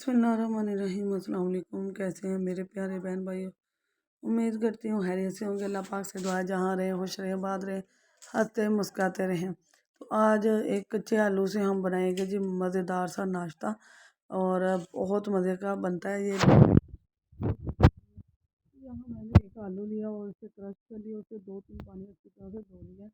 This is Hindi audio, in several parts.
बिस्मिल्लाहिर्रहमानिर्रहीम। अस्सलाम वालेकुम। कैसे हैं मेरे प्यारे बहन भाइयों? उम्मीद करती हूँ खैरियत से होंगे। अल्लाह पाक से दुआ है जहाँ रहें खुश रहें, आबाद रहें, हंसते मुस्कुराते रहें। तो आज एक कच्चे आलू से हम बनाएंगे जी मज़ेदार सा नाश्ता, और बहुत मज़े का बनता है ये। यहाँ मैंने एक आलू लिया और इसे क्रश कर लिया, उसे 2-3 पानी अच्छी तरह से धो लिया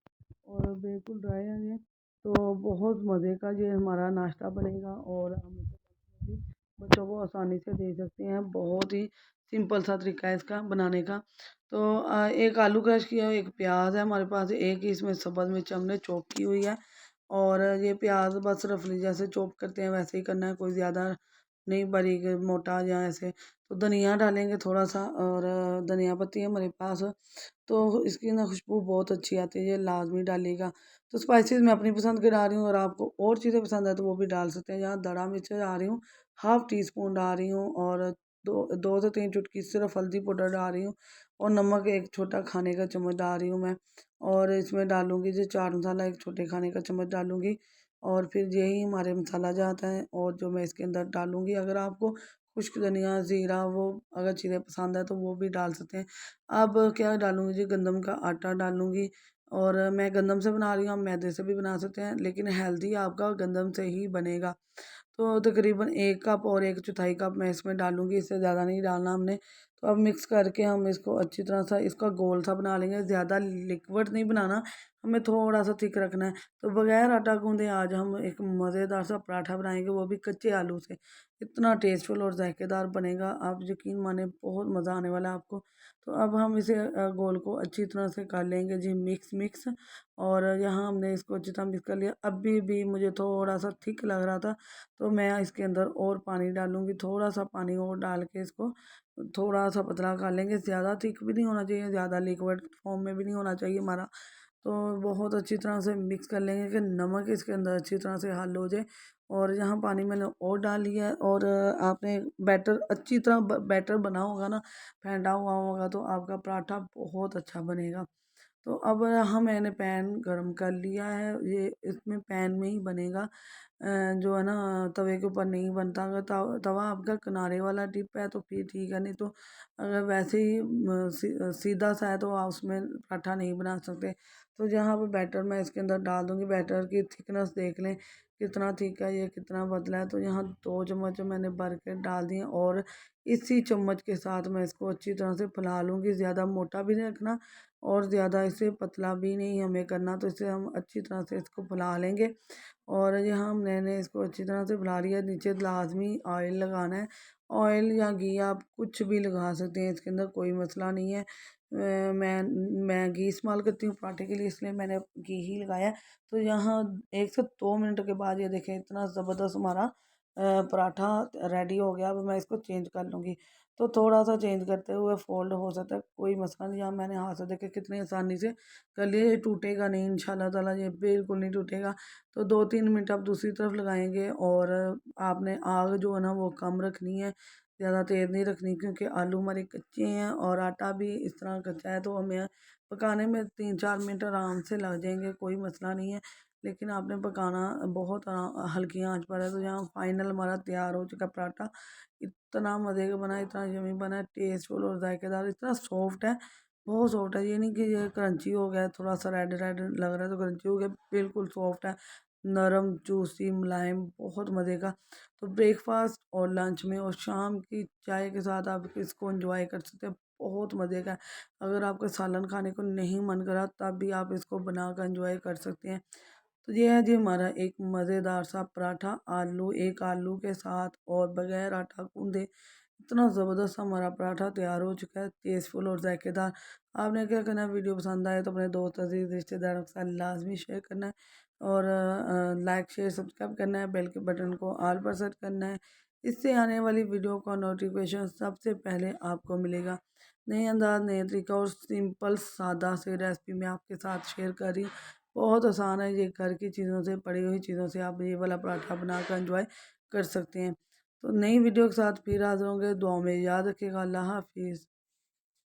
और बिल्कुल ड्राई है ये। तो बहुत मज़े का ये हमारा नाश्ता बनेगा और हम इसे बच्चों को आसानी से दे सकते हैं। बहुत ही सिंपल सा तरीका है इसका बनाने का। तो एक आलू क्रश किया, एक प्याज है हमारे पास, एक ही इसमें सब्ज़ मिर्च हमने चॉप की हुई है। और ये प्याज बस रफली जैसे चॉप करते हैं वैसे ही करना है, कोई ज़्यादा नहीं बारीक मोटा या ऐसे। तो धनिया डालेंगे थोड़ा सा, और धनिया पत्ती है हमारे पास, तो इसकी ना खुशबू बहुत अच्छी आती है, ये लाजमी डालिएगा। तो स्पाइसेस मैं अपनी पसंद के डाल रही हूँ, और आपको और चीज़ें पसंद है तो वो भी डाल सकते हैं। यहाँ दड़ा मिर्च डाल रही हूँ, हाफ टी स्पून डाल रही हूँ, और दो से तीन चुटकी सिर्फ हल्दी पाउडर डाल रही हूँ, और नमक एक छोटा खाने का चम्मच डाल रही हूँ मैं। और इसमें डालूंगी जी चाट मसाला, एक छोटे खाने का चम्मच डालूंगी। और फिर यही हमारे मसाला जाता है, और जो मैं इसके अंदर डालूंगी, अगर आपको खुश्क धनिया ज़ीरा वो अगर चीज़ें पसंद है तो वो भी डाल सकते हैं। अब क्या डालूंगी जी, गंदम का आटा डालूंगी। और मैं गंदम से बना रही हूँ, आप मैदे से भी बना सकते हैं, लेकिन हेल्दी आपका गंदम से ही बनेगा। तो तकरीबन 1 कप और 1/4 कप मैं इसमें डालूंगी, इससे ज़्यादा नहीं डालना हमने। तो अब मिक्स करके हम इसको अच्छी तरह सा इसका गोल सा बना लेंगे। ज़्यादा लिक्विड नहीं बनाना, हमें थोड़ा सा थिक रखना है। तो बगैर आटा गूंदे आज हम एक मज़ेदार सा पराठा बनाएंगे, वो भी कच्चे आलू से। इतना टेस्टफुल और जायकेदार बनेगा, आप यकीन माने बहुत मज़ा आने वाला है आपको। तो अब हम इसे गोल को अच्छी तरह से कर लेंगे जी मिक्स मिक्स। और यहाँ हमने इसको अच्छी तरह मिक्स कर लिया। अभी भी मुझे थोड़ा सा थिक लग रहा था, तो मैं इसके अंदर और पानी डालूंगी, थोड़ा सा पानी और डाल के इसको थोड़ा सा पतला कर लेंगे। ज़्यादा थिक भी नहीं होना चाहिए, ज़्यादा लिक्विड फॉर्म में भी नहीं होना चाहिए हमारा। तो बहुत अच्छी तरह से मिक्स कर लेंगे कि नमक इसके अंदर अच्छी तरह से हल हो जाए। और यहाँ पानी मैंने और डाल लिया है, और आपने बैटर अच्छी तरह बैटर बना होगा ना, फेंटा हुआ होगा, तो आपका पराठा बहुत अच्छा बनेगा। तो अब यहाँ मैंने पैन गरम कर लिया है, ये इसमें पैन में ही बनेगा। जो है ना, तवे के ऊपर नहीं बनता। अगर तवा आपका किनारे वाला टिप है तो फिर ठीक है, नहीं तो अगर वैसे ही सीधा सा है तो आप उसमें पराठा नहीं बना सकते। तो जहाँ पे बैटर मैं इसके अंदर डाल दूँगी, बैटर की थिकनेस देख लें कितना थिक है, ये कितना पतला है। तो यहाँ 2 चम्मच मैंने भर के डाल दिए, और इसी चम्मच के साथ मैं इसको अच्छी तरह से फैला लूँगी। ज़्यादा मोटा भी नहीं रखना और ज़्यादा इसे पतला भी नहीं हमें करना, तो इसे हम अच्छी तरह से इसको फैला लेंगे। और यहाँ मैंने इसको अच्छी तरह से फैला लिया। नीचे लाजमी ऑयल लगाना है, ऑयल या घी आप कुछ भी लगा सकते हैं, इसके अंदर कोई मसला नहीं है। मैं घी इस्तेमाल करती हूँ पराठे के लिए, इसलिए मैंने घी ही लगाया है। तो यहाँ 1 से 2 मिनट के बाद ये देखें इतना ज़बरदस्त हमारा पराठा रेडी हो गया। अब मैं इसको चेंज कर लूँगी, तो थोड़ा सा चेंज करते हुए फोल्ड हो सकता है, कोई मसला नहीं। यहाँ मैंने हाथ से देखे कितनी आसानी से कर लिया, ये टूटेगा नहीं इंशाल्लाह ताला, ये बिल्कुल नहीं टूटेगा। तो 2-3 मिनट आप दूसरी तरफ लगाएंगे, और आपने आग जो है ना वो कम रखनी है, ज़्यादा तेज़ नहीं रखनी, क्योंकि आलू हमारे कच्चे हैं और आटा भी इस तरह कच्चा है, तो हमें पकाने में 3-4 मिनट आराम से लग जाएंगे, कोई मसला नहीं है। लेकिन आपने पकाना बहुत हल्की आंच पर है। तो यहाँ फाइनल हमारा तैयार हो चुका पराठा। इतना मज़े का बना, इतना यमी बना, टेस्टफुल और जायकेदार, इतना सॉफ्ट है, बहुत सॉफ्ट है। ये नहीं कि ये क्रंची हो गया है, थोड़ा सा रेड रेड लग रहा है तो क्रंची हो गया, बिल्कुल सॉफ्ट है, नरम जूसी मुलायम, बहुत मज़े का। तो ब्रेकफास्ट और लंच में और शाम की चाय के साथ आप इसको एंजॉय कर सकते हैं, बहुत मज़े का है। अगर आपका सालन खाने को नहीं मन करा तब भी आप इसको बना कर एंजॉय कर सकते हैं। तो ये है जी हमारा एक मज़ेदार सा पराठा, आलू एक आलू के साथ और बगैर आटा गूंदे। इतना ज़बरदस्त हमारा पराठा तैयार हो चुका है, टेस्टफुल और जायकेदार। आपने क्या करना है, वीडियो पसंद आए तो अपने दोस्त अजीज़ रिश्तेदारों के साथ लाजमी शेयर करना है, और लाइक शेयर सब्सक्राइब करना है, बेल के बटन को ऑल पर सेट करना है। इससे आने वाली वीडियो का नोटिफिकेशन सबसे पहले आपको मिलेगा। नए अंदाज, नए तरीका और सिंपल सादा से रेसिपी मैं आपके साथ शेयर कर रही हूँ। बहुत आसान है, ये घर की चीज़ों से, पड़ी हुई चीज़ों से आप ये वाला पराठा बनाकर एंजॉय कर सकते हैं। तो नई वीडियो के साथ फिर हाज़िर होंगे। दुआ में याद रखिएगा। अल्लाह हाफिज़।